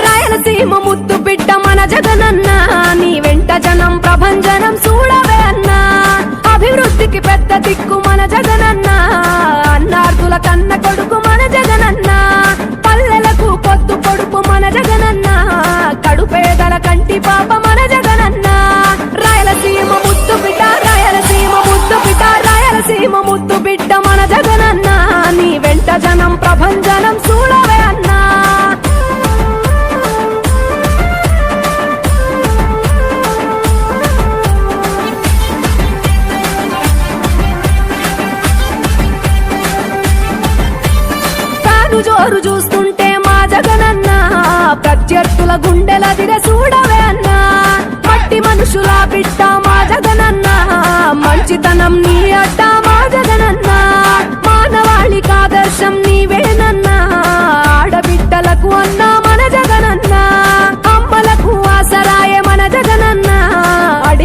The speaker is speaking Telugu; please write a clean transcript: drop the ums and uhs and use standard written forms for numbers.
రాయలసీమ ముద్దు బిడ్డ మన జగనన్న, నీ వెంట జనం ప్రభంజనం చూడవే అన్నా. అభివృద్ధికి పెద్ద దిక్కు మన జగనన్న, అన్నార్థుల కన్న కొడుకు మన జగనన్న. పల్లెలకు పొద్దు పొడుపు మన జగనన్న, కడుపేదల కంటి పాప మన జగనన్న. రాయలసీమ ముద్దు బిడ్డ, రాయలసీమ ముద్దు బిడ్డ, రాయలసీమ ముద్దు బిడ్డ మన జగనన్న, నీ వెంట జనం ప్రభంజనం చూడవే అన్నా. జోరు చూస్తుంటే మా జగనన్న, ప్రత్యర్థుల గుండెల దిర చూడవే అన్నా. మట్టి మనుషుల బిడ్డ